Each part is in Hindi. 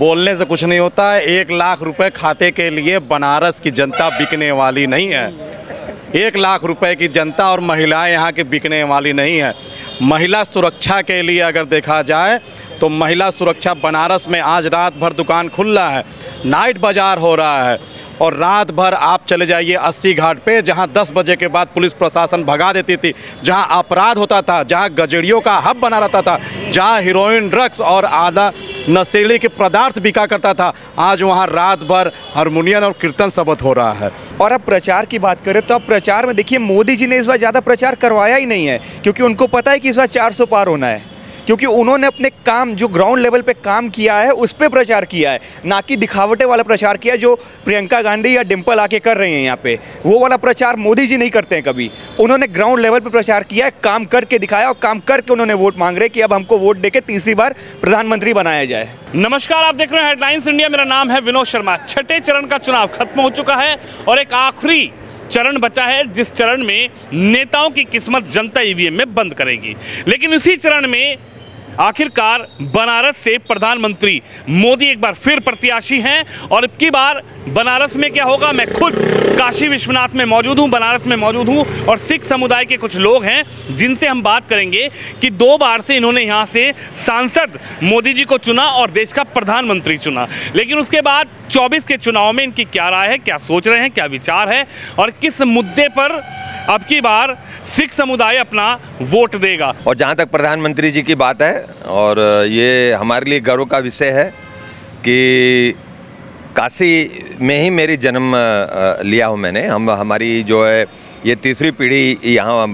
बोलने से कुछ नहीं होता है। 1 लाख रुपए खाते के लिए बनारस की जनता बिकने वाली नहीं है। 1 लाख रुपए की जनता और महिलाएं यहाँ की बिकने वाली नहीं है। महिला सुरक्षा के लिए अगर देखा जाए तो महिला सुरक्षा बनारस में आज रात भर दुकान खुला है, नाइट बाज़ार हो रहा है। और रात भर आप चले जाइए 80 घाट पे, जहां 10 बजे के बाद पुलिस प्रशासन भगा देती थी, जहां अपराध होता था, जहां गजड़ियों का हब बना रहता था, जहां हीरोइन, ड्रग्स और आधा नशीले के पदार्थ बिका करता था, आज वहां रात भर हारमोनियम और कीर्तन शब्द हो रहा है। और अब प्रचार की बात करें तो अब प्रचार में देखिए मोदी जी ने इस बार ज़्यादा प्रचार करवाया ही नहीं है, क्योंकि उनको पता है कि इस बार 400 पार होना है, क्योंकि उन्होंने अपने काम जो ग्राउंड लेवल पे काम किया है उस पे प्रचार किया है, ना कि दिखावटे वाला प्रचार किया जो प्रियंका गांधी या डिम्पल आके कर रही हैं यहाँ पे। वो वाला प्रचार मोदी जी नहीं करते हैं कभी। उन्होंने ग्राउंड लेवल पे प्रचार किया है, काम करके दिखाया और काम करके उन्होंने वोट मांग रहे कि अब हमको वोट देके तीसरी बार प्रधानमंत्री बनाया जाए। नमस्कार, आप देख रहे हैं हेडलाइंस इंडिया। मेरा नाम है विनोद शर्मा। छठे चरण का चुनाव खत्म हो चुका है और एक आखिरी चरण बचा है, जिस चरण में नेताओं की किस्मत जनता ईवीएम में बंद करेगी। लेकिन उसी चरण में आखिरकार बनारस से प्रधानमंत्री मोदी एक बार फिर प्रत्याशी हैं और अब की बार बनारस में क्या होगा, मैं खुद काशी विश्वनाथ में मौजूद हूं, बनारस में मौजूद हूं और सिख समुदाय के कुछ लोग हैं जिनसे हम बात करेंगे कि 2 बार से इन्होंने यहां से सांसद मोदी जी को चुना और देश का प्रधानमंत्री चुना। लेकिन उसके बाद 24 के चुनाव में इनकी क्या राय है, क्या सोच रहे हैं, क्या विचार है और किस मुद्दे पर अब की बार सिख समुदाय अपना वोट देगा। और जहाँ तक प्रधानमंत्री जी की बात है, और ये हमारे लिए गर्व का विषय है कि काशी में ही मेरी जन्म लिया हूँ मैंने। हमारी जो है ये तीसरी पीढ़ी यहाँ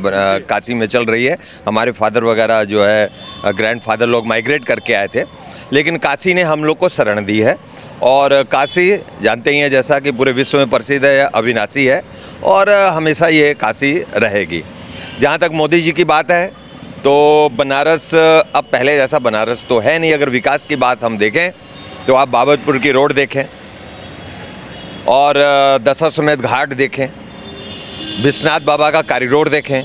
काशी में चल रही है। हमारे फादर वगैरह जो है ग्रैंडफादर लोग माइग्रेट करके आए थे, लेकिन काशी ने हम लोग को शरण दी है। और काशी जानते ही हैं जैसा कि पूरे विश्व में प्रसिद्ध है, अविनाशी है और हमेशा ये काशी रहेगी। जहाँ तक मोदी जी की बात है तो बनारस अब पहले जैसा बनारस तो है नहीं। अगर विकास की बात हम देखें तो आप बाबतपुर की रोड देखें और दशाश्वमेध घाट देखें, विश्वनाथ बाबा का कॉरिडोर देखें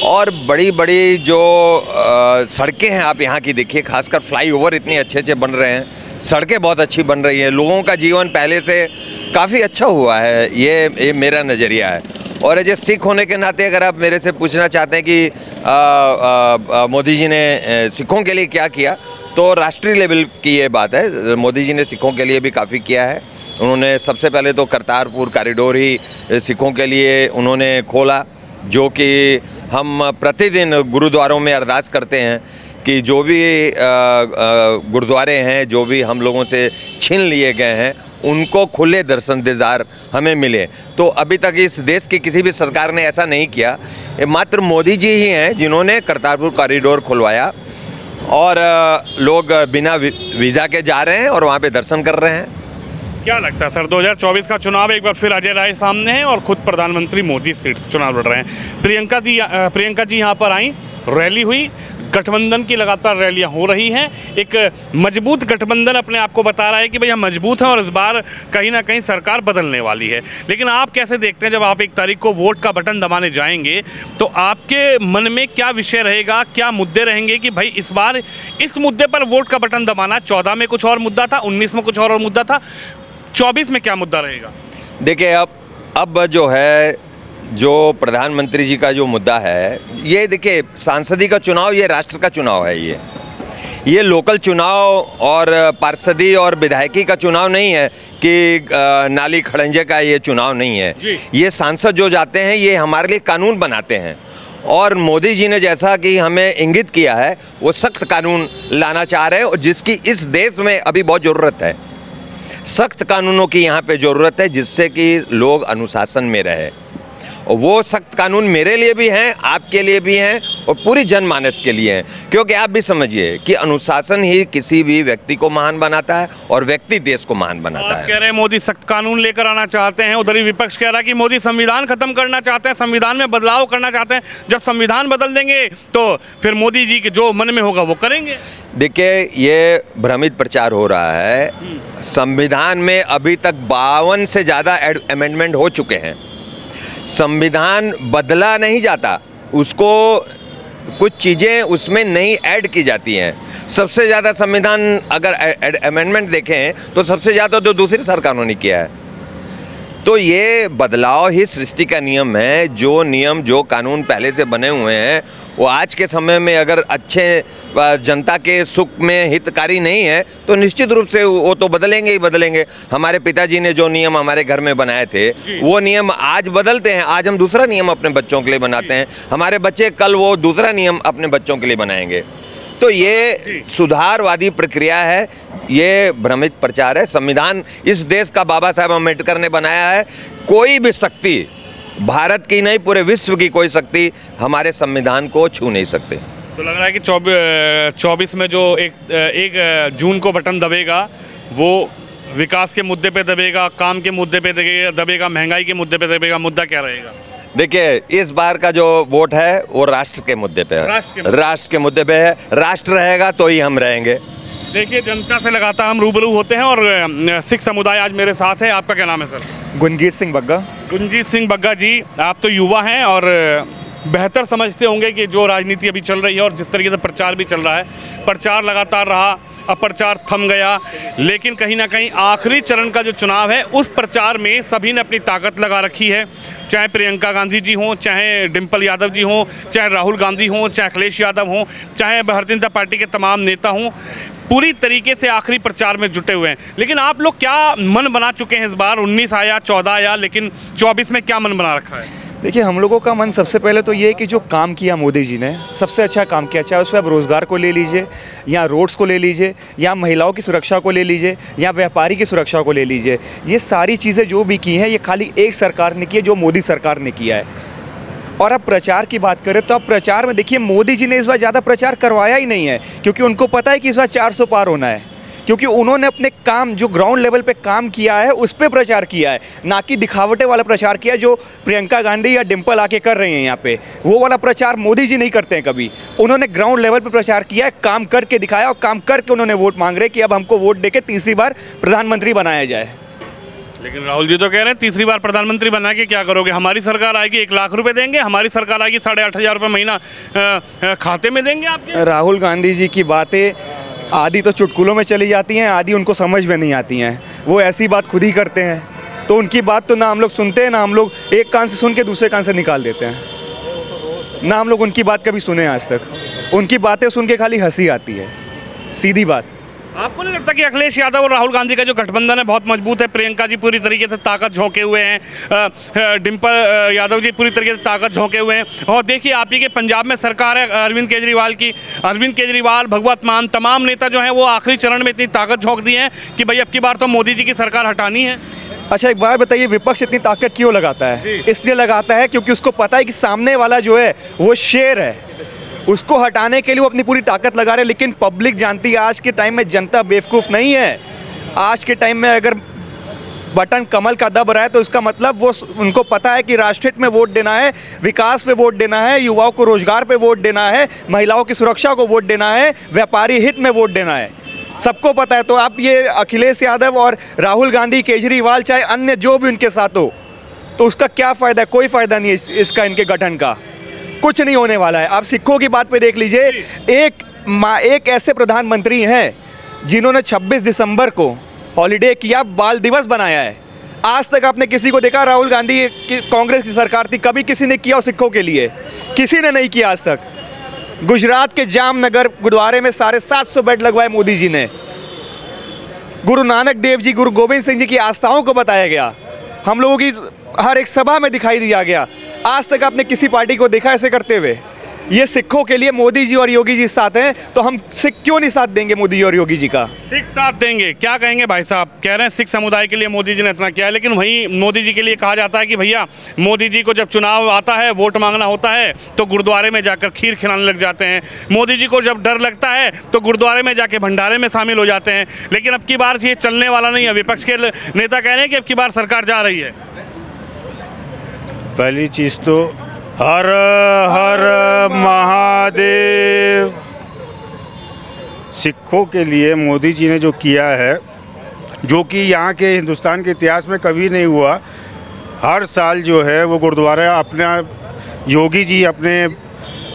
और बड़ी बड़ी जो सड़कें हैं आप यहाँ की देखिए। खासकर फ्लाईओवर इतने अच्छे अच्छे बन रहे हैं, सड़कें बहुत अच्छी बन रही हैं, लोगों का जीवन पहले से काफ़ी अच्छा हुआ है। ये मेरा नज़रिया है। और एज ए सिख होने के नाते अगर आप मेरे से पूछना चाहते हैं कि मोदी जी ने सिखों के लिए क्या किया, तो राष्ट्रीय लेवल की ये बात है। मोदी जी ने सिखों के लिए भी काफ़ी किया है। उन्होंने सबसे पहले तो करतारपुर कॉरिडोर ही सिखों के लिए उन्होंने खोला, जो कि हम प्रतिदिन गुरुद्वारों में अरदास करते हैं कि जो भी गुरुद्वारे हैं, जो भी हम लोगों से छीन लिए गए हैं, उनको खुले दर्शन दीदार हमें मिले। तो अभी तक इस देश की किसी भी सरकार ने ऐसा नहीं किया। मात्र मोदी जी ही हैं जिन्होंने करतारपुर कॉरिडोर खुलवाया और लोग बिना वीज़ा के जा रहे हैं और वहाँ पे दर्शन कर रहे हैं। क्या लगता है सर, 2024 का चुनाव एक बार फिर अजय राय सामने है और खुद प्रधानमंत्री मोदी सीट से चुनाव लड़ रहे हैं। प्रियंका जी यहाँ पर आई, रैली हुई, गठबंधन की लगातार रैलियां हो रही हैं। एक मजबूत गठबंधन अपने आप को बता रहा है कि भैया मजबूत है और इस बार कहीं ना कहीं सरकार बदलने वाली है। लेकिन आप कैसे देखते हैं, जब आप 1 तारीख को वोट का बटन दबाने जाएंगे तो आपके मन में क्या विषय रहेगा, क्या मुद्दे रहेंगे कि भाई इस बार इस मुद्दे पर वोट का बटन दबाना? 14 में कुछ और मुद्दा था, 19 में कुछ और मुद्दा था, 24 में क्या मुद्दा रहेगा? देखिए अब जो है, जो प्रधानमंत्री जी का जो मुद्दा है, ये देखिए सांसदी का चुनाव, ये राष्ट्र का चुनाव है। ये लोकल चुनाव और पार्षदी और विधायकी का चुनाव नहीं है कि नाली खड़ंजे का ये चुनाव नहीं है। ये सांसद जो जाते हैं ये हमारे लिए कानून बनाते हैं और मोदी जी ने जैसा कि हमें इंगित किया है वो सख्त कानून लाना चाह रहे हैं और जिसकी इस देश में अभी बहुत ज़रूरत है। सख्त कानूनों की यहाँ पे ज़रूरत है जिससे कि लोग अनुशासन में रहे। और वो सख्त कानून मेरे लिए भी हैं, आपके लिए भी हैं और पूरी जनमानस के लिए हैं। क्योंकि आप भी समझिए कि अनुशासन ही किसी भी व्यक्ति को महान बनाता है और व्यक्ति देश को महान बनाता है। कह रहे हैं मोदी सख्त कानून लेकर आना चाहते हैं, उधर ही विपक्ष कह रहा है कि मोदी संविधान खत्म करना चाहते हैं, संविधान में बदलाव करना चाहते हैं। जब संविधान बदल देंगे तो फिर मोदी जी के जो मन में होगा वो करेंगे। देखिए ये भ्रमित प्रचार हो रहा है। संविधान में अभी तक 52 से ज़्यादा अमेंडमेंट हो चुके हैं। संविधान बदला नहीं जाता, उसको कुछ चीज़ें उसमें नई ऐड की जाती हैं। सबसे ज़्यादा संविधान अगर अमेंडमेंट देखें तो सबसे ज़्यादा तो दूसरी सरकारों ने किया है। तो ये बदलाव ही सृष्टि का नियम है। जो नियम जो कानून पहले से बने हुए हैं वो आज के समय में अगर अच्छे जनता के सुख में हितकारी नहीं है तो निश्चित रूप से वो तो बदलेंगे ही बदलेंगे। हमारे पिताजी ने जो नियम हमारे घर में बनाए थे वो नियम आज बदलते हैं। आज हम दूसरा नियम अपने बच्चों के लिए बनाते हैं, हमारे बच्चे कल वो दूसरा नियम अपने बच्चों के लिए बनाएंगे। तो ये सुधारवादी प्रक्रिया है, ये भ्रमित प्रचार है। संविधान इस देश का बाबा साहेब अम्बेडकर ने बनाया है। कोई भी शक्ति, भारत की नहीं पूरे विश्व की कोई शक्ति हमारे संविधान को छू नहीं सकती। तो लग रहा है कि 24 में जो एक जून को बटन दबेगा वो विकास के मुद्दे पे दबेगा, काम के मुद्दे पे दबेगा, महंगाई के मुद्दे पे दबेगा। मुद्दा क्या रहेगा? देखिए, इस बार का जो वोट है वो राष्ट्र के मुद्दे पे है, राष्ट्र के मुद्दे पे है। राष्ट्र रहेगा तो ही हम रहेंगे। देखिए, जनता से लगातार हम रूबरू होते हैं और सिख समुदाय आज मेरे साथ है। आपका क्या नाम है सर? गुंजीत सिंह बग्गा। गुंजीत सिंह बग्गा जी, आप तो युवा हैं और बेहतर समझते होंगे कि जो राजनीति अभी चल रही है और जिस तरीके से प्रचार भी चल रहा है, प्रचार लगातार रहा, अब प्रचार थम गया, लेकिन कहीं ना कहीं आखिरी चरण का जो चुनाव है उस प्रचार में सभी ने अपनी ताकत लगा रखी है। चाहे प्रियंका गांधी जी हों, चाहे डिम्पल यादव जी हों, चाहे राहुल गांधी हों, चाहे अखिलेश यादव हों, चाहे भारतीय जनता पार्टी के तमाम नेता हों, पूरी तरीके से आखिरी प्रचार में जुटे हुए हैं। लेकिन आप लोग क्या मन बना चुके हैं इस बार? 19 आया, 14 आया, लेकिन 24 में क्या मन बना रखा है? देखिए, हम लोगों का मन सबसे पहले तो ये है कि जो काम किया मोदी जी ने, सबसे अच्छा काम किया। चाहे उसमें आप रोज़गार को ले लीजिए, या रोड्स को ले लीजिए, या महिलाओं की सुरक्षा को ले लीजिए, या व्यापारी की सुरक्षा को ले लीजिए। ये सारी चीज़ें जो भी की हैं ये खाली एक सरकार ने की है, जो मोदी सरकार ने किया है। और अब प्रचार की बात करें तो अब प्रचार में देखिए, मोदी जी ने इस बार ज़्यादा प्रचार करवाया ही नहीं है, क्योंकि उनको पता है कि इस बार 400 पार होना है। क्योंकि उन्होंने अपने काम जो ग्राउंड लेवल पे काम किया है उस पे प्रचार किया है, ना कि दिखावटे वाला प्रचार किया जो प्रियंका गांधी या डिम्पल आके कर रही हैं यहाँ पे। वो वाला प्रचार मोदी जी नहीं करते हैं कभी। उन्होंने ग्राउंड लेवल पे प्रचार किया है, काम करके दिखाया, और काम करके उन्होंने वोट मांग रहे कि अब हमको वोट देके तीसरी बार प्रधानमंत्री बनाया जाए। लेकिन राहुल जी तो कह रहे हैं तीसरी बार प्रधानमंत्री बना के क्या करोगे? हमारी सरकार आएगी 1 लाख रुपए देंगे, हमारी सरकार आएगी 8,500 रुपये महीना खाते में देंगे आपके। राहुल गांधी जी की बातें आधी तो चुटकुलों में चली जाती हैं, आधी उनको समझ में नहीं आती हैं। वो ऐसी बात खुद ही करते हैं, तो उनकी बात तो ना हम लोग सुनते हैं, ना हम लोग एक कान से सुन के दूसरे कान से निकाल देते हैं। ना हम लोग उनकी बात कभी सुने आज तक। उनकी बातें सुन के खाली हंसी आती है, सीधी बात। आपको नहीं लगता कि अखिलेश यादव और राहुल गांधी का जो गठबंधन है बहुत मजबूत है? प्रियंका जी पूरी तरीके से ताकत झोंके हुए हैं, डिम्पल यादव जी पूरी तरीके से ताकत झोंके हुए हैं। और देखिए, आप ही के पंजाब में सरकार है अरविंद केजरीवाल की। अरविंद केजरीवाल, भगवत मान, तमाम नेता जो हैं वो आखिरी चरण में इतनी ताकत झोंक दी है कि भाई अब की बार तो मोदी जी की सरकार हटानी है। अच्छा, एक बार बताइए, विपक्ष इतनी ताकत क्यों लगाता है? इसलिए लगाता है क्योंकि उसको पता है कि सामने वाला जो है वो शेर है, उसको हटाने के लिए वो अपनी पूरी ताकत लगा रहे हैं। लेकिन पब्लिक जानती है आज के टाइम में जनता बेवकूफ़ नहीं है। आज के टाइम में अगर बटन कमल का दब रहा है तो इसका मतलब वो उनको पता है कि राष्ट्र हित में वोट देना है, विकास पे वोट देना है, युवाओं को रोजगार पे वोट देना है, महिलाओं की सुरक्षा को वोट देना है, व्यापारी हित में वोट देना है। सबको पता है। तो आप ये अखिलेश यादव और राहुल गांधी, केजरीवाल, चाहे अन्य जो भी उनके साथ हो, तो उसका क्या फ़ायदा है? कोई फ़ायदा नहीं है इसका, इनके गठन का कुछ नहीं होने वाला है। आप सिखों की बात पे देख लीजिए, एक ऐसे प्रधानमंत्री हैं जिन्होंने 26 दिसंबर को हॉलीडे किया, बाल दिवस बनाया है। आज तक आपने किसी को देखा? राहुल गांधी की कांग्रेस की सरकार थी, कभी किसी ने किया सिखों के लिए? किसी ने नहीं किया आज तक। गुजरात के जामनगर गुरुद्वारे में 750 बेड लगवाए मोदी जी ने। गुरु नानक देव जी, गुरु गोविंद सिंह जी की आस्थाओं को बताया गया, हम लोगों की हर एक सभा में दिखाई दिया गया। आज तक आपने किसी पार्टी को देखा ऐसे करते हुए? ये सिखों के लिए मोदी जी और योगी जी साथ हैं, तो हम सिख क्यों नहीं साथ देंगे मोदी जी और योगी जी का? सिख साथ देंगे। क्या कहेंगे भाई साहब? कह रहे हैं सिख समुदाय के लिए मोदी जी ने इतना किया है, लेकिन वहीं मोदी जी के लिए कहा जाता है कि भैया मोदी जी को जब चुनाव आता है, वोट मांगना होता है, तो गुरुद्वारे में जाकर खीर खिलाने लग जाते हैं। मोदी जी को जब डर लगता है तो गुरुद्वारे में जाके भंडारे में शामिल हो जाते हैं। लेकिन अब की बार ये चलने वाला नहीं है। विपक्ष के नेता कह रहे हैं कि अब की बार सरकार जा रही है। पहली चीज़ तो हर हर महादेव। सिखों के लिए मोदी जी ने जो किया है, जो कि यहाँ के हिंदुस्तान के इतिहास में कभी नहीं हुआ। हर साल जो है वो गुरुद्वारा अपना योगी जी अपने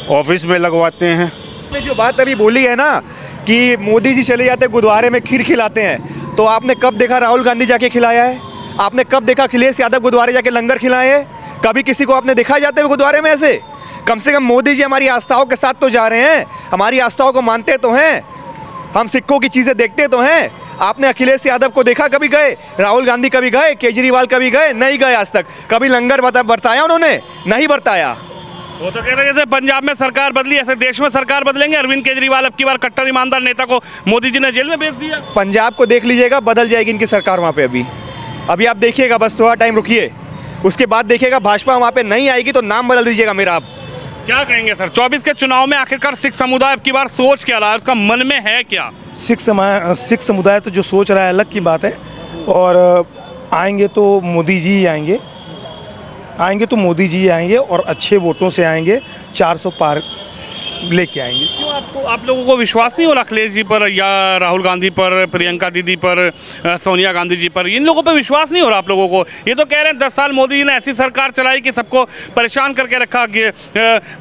ऑफिस में लगवाते हैं। आपने जो बात अभी बोली है ना कि मोदी जी चले जाते गुरुद्वारे में खीर खिलाते हैं, तो आपने कब देखा राहुल गांधी जाके खिलाया है? आपने कब देखा अखिलेश यादव गुरुद्वारे जाके लंगर खिलाए हैं? कभी किसी को आपने देखा जाते हुए गुरुद्वारे में ऐसे? कम से कम मोदी जी हमारी आस्थाओं के साथ तो जा रहे हैं, हमारी आस्थाओं को मानते तो हैं, हम सिखों की चीज़ें देखते तो हैं। आपने अखिलेश यादव को देखा कभी गए? राहुल गांधी कभी गए? केजरीवाल कभी गए? नहीं गए आज तक। कभी लंगर बरताया उन्होंने? नहीं बरताया। वो तो कह रहे हैं जैसे पंजाब में सरकार बदली ऐसे देश में सरकार बदलेंगे। अरविंद केजरीवाल अब की बार कट्टर ईमानदार नेता को मोदी जी ने जेल में भेज दिया। पंजाब को देख लीजिएगा, बदल जाएगी इनकी सरकार वहाँ पे। अभी आप देखिएगा, बस थोड़ा टाइम रुकिए, उसके बाद देखिएगा भाजपा वहाँ पे नहीं आएगी तो नाम बदल दीजिएगा मेरा। आप क्या कहेंगे सर, 24 के चुनाव में आखिरकार सिख समुदाय अब की बार सोच क्या रहा है, उसका मन में है क्या? सिख समुदाय तो जो सोच रहा है अलग की बात है, और आएंगे तो मोदी जी ही आएंगे, तो मोदी जी आएंगे और अच्छे वोटों से आएंगे, 400 पार लेके आएंगे। क्यों आप लोगों को विश्वास नहीं हो रहा अखिलेश जी पर या राहुल गांधी पर, प्रियंका दीदी पर, सोनिया गांधी जी पर? इन लोगों पर विश्वास नहीं हो रहा आप लोगों को? ये तो कह रहे हैं 10 साल मोदी जी ने ऐसी सरकार चलाई कि सबको परेशान करके रखा।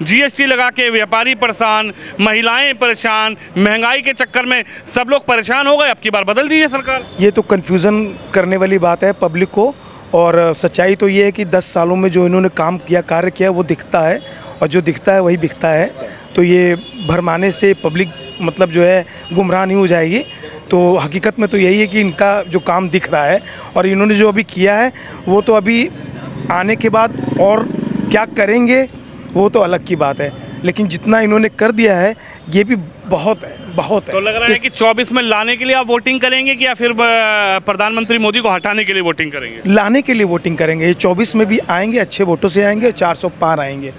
GST लगा के व्यापारी परेशान, महिलाएं परेशान, महंगाई के चक्कर में सब लोग परेशान हो गए। अब की बार बदल दीजिए सरकार। ये तो कन्फ्यूज़न करने वाली बात है पब्लिक को, और सच्चाई तो ये है कि 10 सालों में जो इन्होंने काम किया, कार्य किया, वो दिखता है, और जो दिखता है वही बिकता है। तो ये भरमाने से पब्लिक मतलब जो है गुमराह नहीं हो जाएगी। तो हकीकत में तो यही है कि इनका जो काम दिख रहा है, और इन्होंने जो अभी किया है वो तो अभी आने के बाद और क्या करेंगे वो तो अलग की बात है, लेकिन जितना इन्होंने कर दिया है ये भी बहुत है, बहुत है। तो लग रहा है कि 24 में लाने के लिए आप वोटिंग करेंगे कि या फिर प्रधानमंत्री मोदी को हटाने के लिए वोटिंग करेंगे? लाने के लिए वोटिंग करेंगे। 24 में भी आएंगे, अच्छे वोटों से आएंगे, 400 पार आएंगे।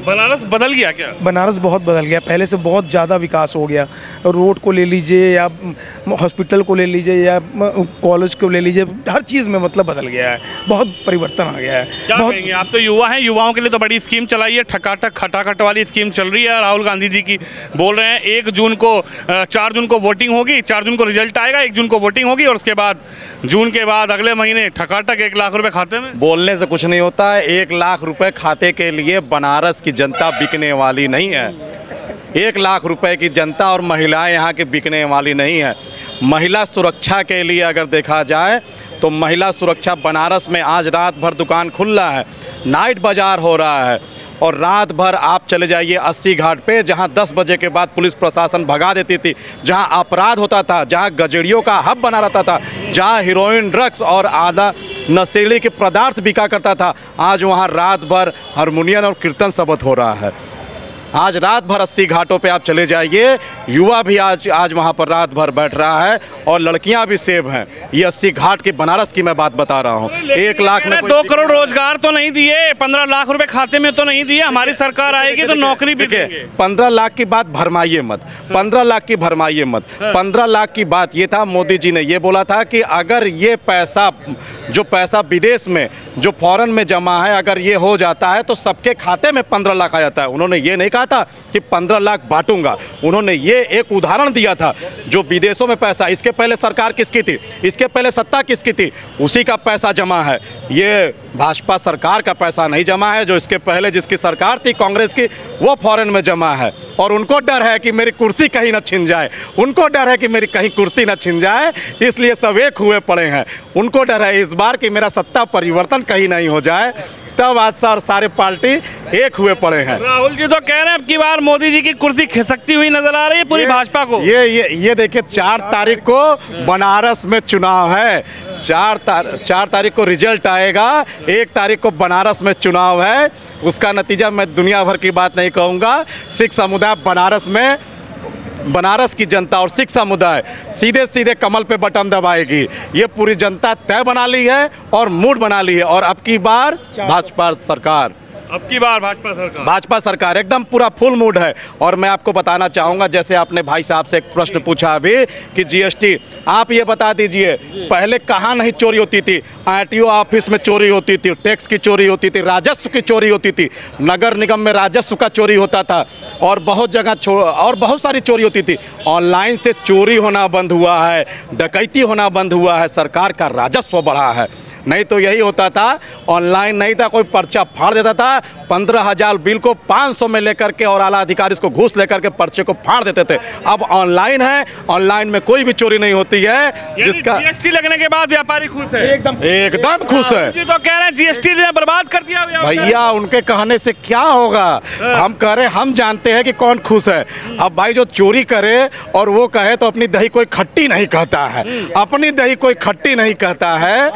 बनारस बदल गया क्या? बनारस बहुत बदल गया, पहले से बहुत ज़्यादा विकास हो गया। रोड को ले लीजिए या हॉस्पिटल को ले लीजिए या कॉलेज को ले लीजिए, हर चीज़ में मतलब बदल गया है, बहुत परिवर्तन आ गया है। क्या बहुत कहेंगे आप? तो युवा हैं, युवाओं के लिए तो बड़ी स्कीम चलाई है, ठकाठक खटाखट वाली स्कीम चल रही है राहुल गांधी जी की। बोल रहे हैं 4 जून को वोटिंग होगी, 4 जून को रिजल्ट आएगा, 1 जून को वोटिंग होगी, और उसके बाद जून के बाद अगले महीने ठकाठक 1 लाख रुपए खाते में। बोलने से कुछ नहीं होता है। 1 लाख रुपए खाते के लिए बनारस की जनता बिकने वाली नहीं है। 1 लाख रुपए की जनता और महिलाएं यहाँ की बिकने वाली नहीं है। महिला सुरक्षा के लिए अगर देखा जाए तो महिला सुरक्षा बनारस में आज रात भर दुकान खुला है, नाइट बाजार हो रहा है, और रात भर आप चले जाइए 80 घाट पे, जहां 10 बजे के बाद पुलिस प्रशासन भगा देती थी, जहां अपराध होता था, जहां गजड़ियों का हब बना रहता था, जहां हीरोइन, ड्रग्स और आधा नशीले के पदार्थ बिका करता था, आज वहां रात भर हारमोनियम और कीर्तन सबत हो रहा है। आज रात भर 80 घाटों पे आप चले जाइए, युवा भी आज वहाँ पर रात भर बैठ रहा है, और लड़कियाँ भी सेव हैं। ये 80 घाट की बनारस की मैं बात बता रहा हूँ। 1 लाख में 2 करोड़ रोजगार तो नहीं दिए, 15 लाख रुपए खाते में तो नहीं दिए। हमारी सरकार आएगी तो नौकरी भी देंगे। 15 लाख की बात भरमाइए मत, 15 लाख की भरमाइए मत। 15 लाख की बात ये था, मोदी जी ने ये बोला था कि अगर ये पैसा, जो पैसा विदेश में, जो फॉरेन में जमा है, अगर ये हो जाता है तो सबके खाते में 15 लाख आ जाता है। उन्होंने ये नहीं कहा था कि 15 लाख बांटूंगा, उन्होंने ये एक उदाहरण दिया था। जो विदेशों में पैसा, इसके पहले सरकार किसकी थी, इसके पहले सत्ता किसकी थी, उसी का पैसा जमा है। ये भाजपा सरकार का पैसा नहीं जमा है। जो इसके पहले जिसकी सरकार थी कांग्रेस की, वो फॉरेन में जमा है, और उनको डर है कि मेरी कुर्सी कहीं ना छिन जाए, उनको डर है कि मेरी कहीं कुर्सी ना छिन जाए, इसलिए सब एक हुए पड़े हैं। उनको डर है इस बार कि मेरा सत्ता परिवर्तन कहीं नहीं हो जाए, तब आज सारे पार्टी एक हुए पड़े हैं। राहुल जी तो कह रहे हैं अब की बार मोदी जी की कुर्सी खिसकती हुई नजर आ रही है पूरी भाजपा को। ये देखिए, 4 तारीख को बनारस में चुनाव है, 4 तारीख को रिजल्ट आएगा, 1 तारीख को बनारस में चुनाव है। उसका नतीजा मैं दुनिया भर की बात नहीं कहूँगा। सिख समुदाय बनारस की जनता और सिख समुदाय सीधे सीधे कमल पे बटन दबाएगी। ये पूरी जनता तय बना ली है और मूड बना ली है, और अब की बार भाजपा सरकार, अब की बार भाजपा सरकार एकदम पूरा फुल मूड है। और मैं आपको बताना चाहूँगा, जैसे आपने भाई साहब से एक प्रश्न पूछा अभी कि GST, आप ये बता दीजिए पहले कहाँ नहीं चोरी होती थी? RTO ऑफिस में चोरी होती थी, टैक्स की चोरी होती थी, राजस्व की चोरी होती थी, नगर निगम में राजस्व का चोरी होता था, और बहुत जगह और बहुत सारी चोरी होती थी। ऑनलाइन से चोरी होना बंद हुआ है, डकैती होना बंद हुआ है, सरकार का राजस्व बढ़ा है। नहीं तो यही होता था, ऑनलाइन नहीं था, कोई पर्चा फाड़ देता था, 15,000 बिल को 500 में लेकर के और आला अधिकारी इसको घूस लेकर के पर्चे को फाड़ देते थे। अब ऑनलाइन है, ऑनलाइन में कोई भी चोरी नहीं होती है, जिसका जीएसटी लगने के बाद व्यापारी खुश है, एकदम खुश है। जी तो कह रहे हैं जीएसटी ने बर्बाद कर दिया भैया उनके कहने से क्या होगा, हम कह रहे, हम जानते हैं कि कौन खुश है। अब भाई जो चोरी करे और वो कहे तो अपनी दही कोई खट्टी नहीं कहता है, अपनी दही कोई खट्टी नहीं कहता है,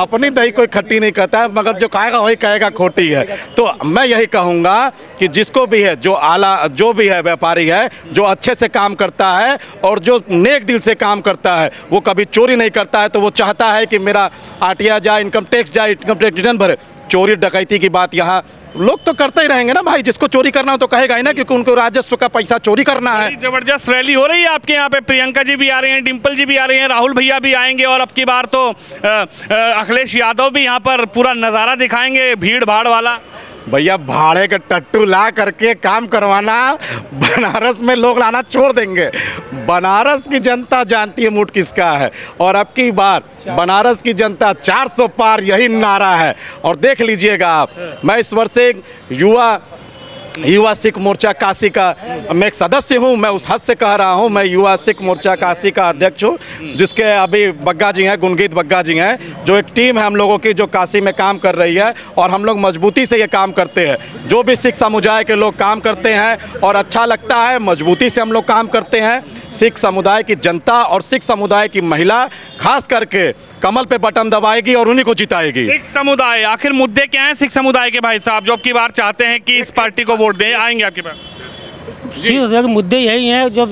अपनी दही कोई खट्टी नहीं कहता है, मगर जो कहेगा वही कहेगा खोटी है। तो मैं यही कहूँगा कि जिसको भी है, जो आला जो भी है व्यापारी है, जो अच्छे से काम करता है और जो नेक दिल से काम करता है, वो कभी चोरी नहीं करता है। तो वो चाहता है कि मेरा आटिया जाए, इनकम टैक्स जाए, इनकम टैक्स रिटर्न भरे। चोरी डकैती की बात यहाँ लोग तो करते ही रहेंगे ना भाई, जिसको चोरी करना हो तो कहेगा ही ना, क्योंकि उनको राजस्व का पैसा चोरी करना है। जबरदस्त रैली हो रही है आपके यहाँ पे, प्रियंका जी भी आ रही हैं, डिम्पल जी भी आ रही हैं, राहुल भैया भी आएंगे और अब की बार तो अखिलेश यादव भी यहाँ पर पूरा नज़ारा दिखाएंगे भीड़ भाड़ वाला। भैया भाड़े के टट्टू ला करके काम करवाना, बनारस में लोग लाना छोड़ देंगे। बनारस की जनता जानती है मूड किसका है, और अब की बार बनारस की जनता 400 पार, यही नारा है। और देख लीजिएगा आप, मैं इस वर्ष एक युवा सिख मोर्चा काशी का मैं एक सदस्य हूं, मैं उस हद से कह रहा हूं, मैं युवा सिख मोर्चा काशी का अध्यक्ष हूं, जिसके अभी बग्गा जी हैं, गुनगीत बग्गा जी हैं, जो एक टीम है हम लोगों की जो काशी में काम कर रही है, और हम लोग मजबूती से ये काम करते हैं। जो भी सिख समुदाय के लोग काम करते हैं और अच्छा लगता है, मजबूती से हम लोग काम करते हैं। सिख समुदाय की जनता और सिख समुदाय की महिला खास करके कमल पे बटन दबाएगी और उन्हीं को जिताएगी। सिख समुदाय, आखिर मुद्दे क्या हैं सिख समुदाय के भाई साहब, जो अब की बार चाहते हैं कि इस पार्टी को वोट दें, आएंगे आपके पास? के मुद्दे यही हैं जो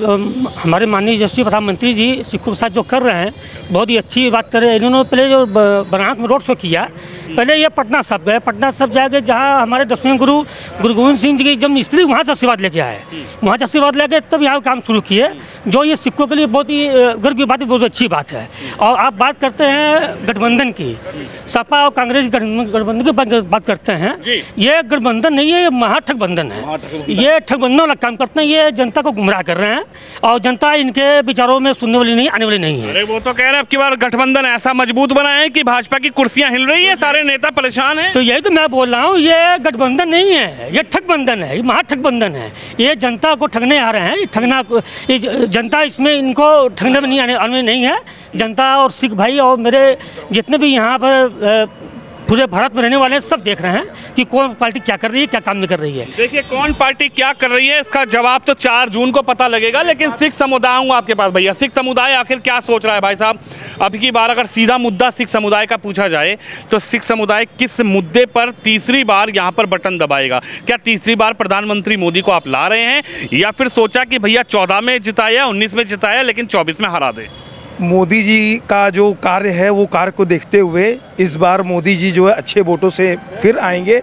हमारे माननीय यशस्वी प्रधानमंत्री जी सिखों के साथ जो कर रहे हैं, बहुत ही अच्छी बात कर रहे हैं। इन्होंने पहले जो बनारस में रोड शो किया, पहले ये पटना साहब गए, पटना साहब जाके जहाँ हमारे 10वें गुरु गोविंद सिंह जी की जब स्त्री वहाँ से आशीर्वाद लेके आए, वहाँ से आशीर्वाद लेके तब यहाँ काम शुरू किए, जो ये सिखों के लिए बहुत ही गर्व की बात है, बहुत अच्छी बात है। और आप बात करते हैं गठबंधन की, सपा और कांग्रेस गठबंधन की बात करते हैं, ये गठबंधन नहीं है, ये महाठगबंधन है। ये ठगबंधन वाला काम करते हैं, ये जनता को गुमराह कर रहे हैं और जनता इनके विचारों में सुनने वाली नहीं, आने वाली नहीं है। अरे वो तो कह रहे हैं अब की बार गठबंधन ऐसा मजबूत बना है कि भाजपा की कुर्सियां हिल रही है, सारे नेता परेशान हैं। तो यही तो मैं बोल रहा हूँ, ये गठबंधन नहीं है, ये ठगबंधन है, ये महाठगबंधन है। ये जनता को ठगने आ रहे हैं, ये ठगना, ये जनता इसमें इनको ठगने में नहीं आने नहीं है। जनता और सिख भाई और मेरे जितने भी यहाँ पर पूरे भारत में रहने वाले सब देख रहे हैं कि कौन पार्टी क्या कर रही है, क्या काम नहीं कर रही है। देखिए कौन पार्टी क्या कर रही है, इसका जवाब तो 4 जून को पता लगेगा। लेकिन सिख समुदाय हूँ आपके पास भैया, सिख समुदाय आखिर क्या सोच रहा है भाई साहब? अब की बार अगर सीधा मुद्दा सिख समुदाय का पूछा जाए तो सिख समुदाय किस मुद्दे पर तीसरी बार यहाँ पर बटन दबाएगा? क्या तीसरी बार प्रधानमंत्री मोदी को आप ला रहे हैं, या फिर सोचा कि भैया 14 में जिताया, 19 में जिताया, लेकिन 24 में हरा दे? मोदी जी का जो कार्य है वो कार्य को देखते हुए इस बार मोदी जी जो है अच्छे वोटों से फिर आएंगे।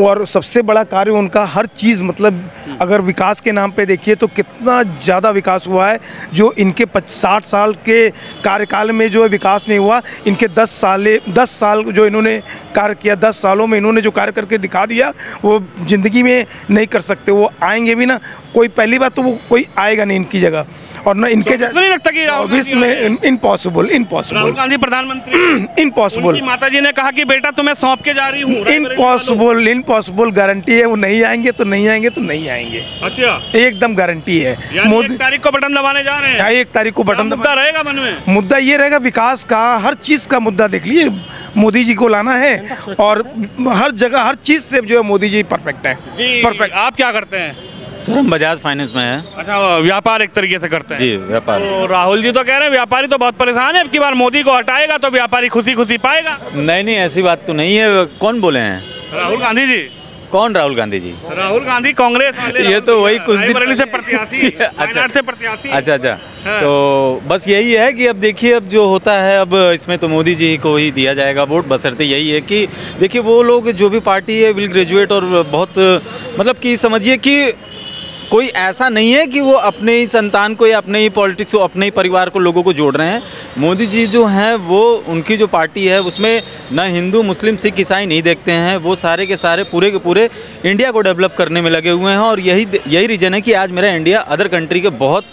और सबसे बड़ा कार्य उनका हर चीज़, मतलब अगर विकास के नाम पे देखिए तो कितना ज़्यादा विकास हुआ है। जो इनके 60 साल के कार्यकाल में जो है विकास नहीं हुआ, इनके 10 साल जो इन्होंने कार्य किया, 10 सालों में इन्होंने जो कार्य करके दिखा दिया, वो ज़िंदगी में नहीं कर सकते। वो आएंगे भी ना, कोई पहली बात तो वो कोई आएगा नहीं इनकी जगह, और ना इनके नहीं लगता कि इम्पॉसिबल राहुल गांधी प्रधानमंत्री इम्पॉसिबल। माताजी ने कहा कि बेटा तुम्हें सौंप के जा रही हूँ, इम्पॉसिबल गारंटी है, वो नहीं आएंगे तो नहीं आएंगे तो नहीं आएंगे। अच्छा, एकदम गारंटी है। मोदी 1 तारीख को बटन दबाने जा रहे हैं। 1 तारीख को बटन मुद्दा रहेगा मन में, मुद्दा ये रहेगा विकास का, हर चीज़ का मुद्दा देख लिए मोदी जी को लाना है, और हर जगह हर चीज़ से जो है मोदी जी परफेक्ट है। परफेक्ट। आप क्या करते हैं? सर हम बजाज फाइनेंस में हैं। अच्छा, व्यापार एक तरीके से करते हैं? जी, व्यापार। तो राहुल जी तो कह रहे हैं व्यापारी तो बहुत परेशान है, अब की बार मोदी को हटाएगा तो व्यापारी खुशी खुशी पाएगा। नहीं, ऐसी बात तो नहीं है। कौन बोले हैं? राहुल गांधी जी। कौन राहुल गांधी जी? राहुल गांधी कांग्रेस वाले। ये तो वही कुछ दिन बरेली से प्रत्याशी, वायनाड से प्रत्याशी। अच्छा। तो बस यही है कि अब देखिए, अब जो होता है, अब इसमें तो मोदी जी को ही दिया जाएगा वोट। बशर्ते यही है कि देखिए वो लोग जो भी पार्टी है विल ग्रेजुएट, और बहुत मतलब कि समझिए कि कोई ऐसा नहीं है कि वो अपने ही संतान को या अपने ही पॉलिटिक्स को, अपने ही परिवार को, लोगों को जोड़ रहे हैं। मोदी जी जो हैं वो, उनकी जो पार्टी है उसमें ना हिंदू मुस्लिम सिख ईसाई नहीं देखते हैं, वो सारे के सारे पूरे के पूरे इंडिया को डेवलप करने में लगे हुए हैं। और यही रीज़न है कि आज मेरा इंडिया अदर कंट्री के बहुत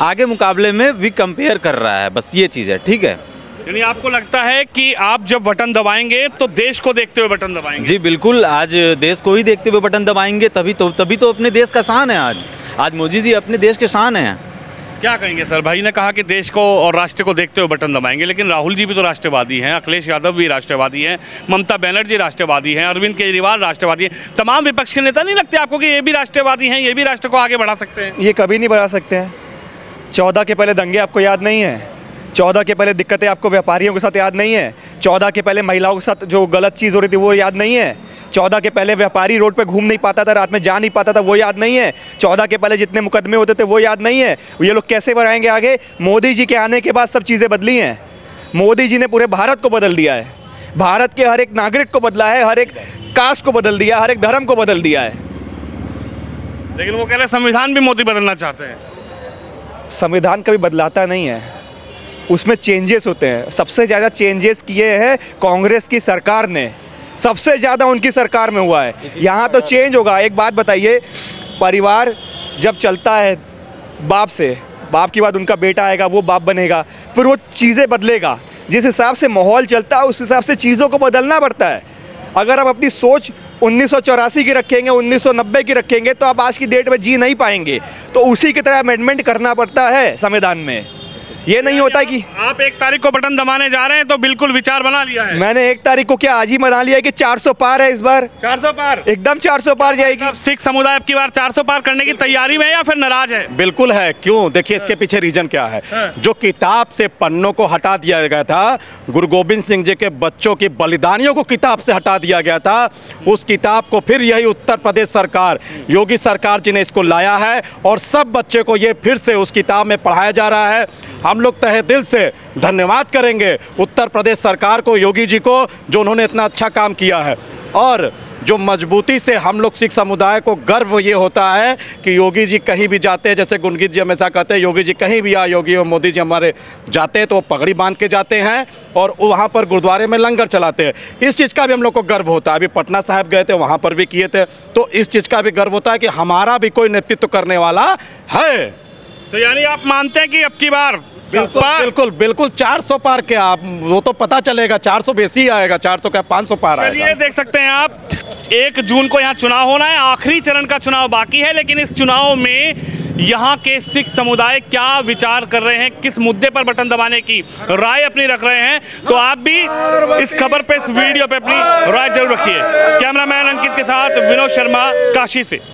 आगे मुकाबले में भी कंपेयर कर रहा है। बस ये चीज़ है, ठीक है। यानी आपको लगता है कि आप जब बटन दबाएंगे तो देश को देखते हुए बटन दबाएंगे? जी बिल्कुल, आज देश को ही देखते हुए बटन दबाएंगे, तभी तो अपने देश का शान है। आज मोदी जी अपने देश के शान हैं। क्या कहेंगे सर? भाई ने कहा कि देश को और राष्ट्र को देखते हुए बटन दबाएंगे, लेकिन राहुल जी भी तो राष्ट्रवादी हैं, अखिलेश यादव भी राष्ट्रवादी हैं, ममता बनर्जी राष्ट्रवादी हैं, अरविंद केजरीवाल राष्ट्रवादी हैं। तमाम विपक्षी नेता नहीं लगते आपको कि ये भी राष्ट्रवादी हैं, ये भी राष्ट्र को आगे बढ़ा सकते हैं? ये कभी नहीं बढ़ा सकते हैं। 14 के पहले दंगे आपको याद नहीं है? 14 के पहले दिक्कतें आपको व्यापारियों के साथ याद नहीं है? 14 के पहले महिलाओं के साथ जो गलत चीज़ हो रही थी वो याद नहीं है? 14 के पहले व्यापारी रोड पे घूम नहीं पाता था, रात में जा नहीं पाता था, वो याद नहीं है? 14 के पहले जितने मुकदमे होते थे वो याद नहीं है? ये लोग कैसे बढ़ाएंगे आगे? मोदी जी के आने के बाद सब चीज़ें बदली हैं। मोदी जी ने पूरे भारत को बदल दिया है, भारत के हर एक नागरिक को बदला है, हर एक कास्ट को बदल दिया, हर एक धर्म को बदल दिया है। लेकिन वो कह रहे संविधान भी मोदी बदलना चाहते हैं। संविधान कभी बदलाता नहीं है, उसमें चेंजेस होते हैं। सबसे ज़्यादा चेंजेस किए हैं कांग्रेस की सरकार ने, सबसे ज़्यादा उनकी सरकार में हुआ है। यहाँ तो चेंज होगा। एक बात बताइए, परिवार जब चलता है बाप से, बाप के बाद उनका बेटा आएगा, वो बाप बनेगा, फिर वो चीज़ें बदलेगा। जिस हिसाब से माहौल चलता है उस हिसाब से चीज़ों को बदलना पड़ता है। अगर आप अपनी सोच 1984 की रखेंगे, 1990 की रखेंगे, तो आप आज की डेट में जी नहीं पाएंगे। तो उसी की तरह अमेंडमेंट करना पड़ता है संविधान में। ये नहीं होता है कि आप 1 तारीख को बटन दबाने जा रहे हैं तो बिल्कुल विचार बना लिया है? मैंने 1 तारीख को क्या आज ही बना लिया है कि 400 पार है इस बार। 400 पार? एकदम 400 पार जाएगी। अब सिख समुदाय अब की बार 400 पार करने की तैयारी में है या फिर नाराज है? बिल्कुल है। क्यों? देखिए इसके पीछे रीजन क्या है। जो किताब से पन्नों को हटा दिया गया था, गुरु गोविंद सिंह जी के बच्चों की बलिदानियों को किताब से हटा दिया गया था, उस किताब को फिर यही उत्तर प्रदेश सरकार, योगी सरकार जी ने इसको लाया है और सब बच्चे को ये फिर से उस किताब में पढ़ाया जा रहा है। हम लोग तहे दिल से धन्यवाद करेंगे उत्तर प्रदेश सरकार को, योगी जी को, जो उन्होंने इतना अच्छा काम किया है। और जो मजबूती से हम लोग सिख समुदाय को गर्व ये होता है कि योगी जी कहीं भी जाते हैं, जैसे गुनगीत जी हमेशा कहते हैं, योगी जी कहीं भी आ, योगी और मोदी जी हमारे जाते हैं तो वो पगड़ी बांध के जाते हैं और वहाँ पर गुरुद्वारे में लंगर चलाते हैं। इस चीज़ का भी हम लोग को गर्व होता है। अभी पटना साहिब गए थे, वहाँ पर भी किए थे, तो इस चीज़ का भी गर्व होता है कि हमारा भी कोई नेतृत्व करने वाला है। तो यानी आप मानते हैं कि अब की बार बिल्कुल बिल्कुल 400 पार क्या, आप वो तो पता चलेगा, 400 बेसी आएगा, 400 क्या 500 पार आएगा। ये देख सकते हैं आप, 1 जून को यहाँ चुनाव होना है, आखिरी चरण का चुनाव बाकी है, लेकिन इस चुनाव में यहाँ के सिख समुदाय क्या विचार कर रहे हैं, किस मुद्दे पर बटन दबाने की राय अपनी रख रहे हैं, तो आप भी इस खबर पे, इस वीडियो पे अपनी राय जरूर रखिए। कैमरामैन अंकित के साथ विनोद शर्मा, काशी से।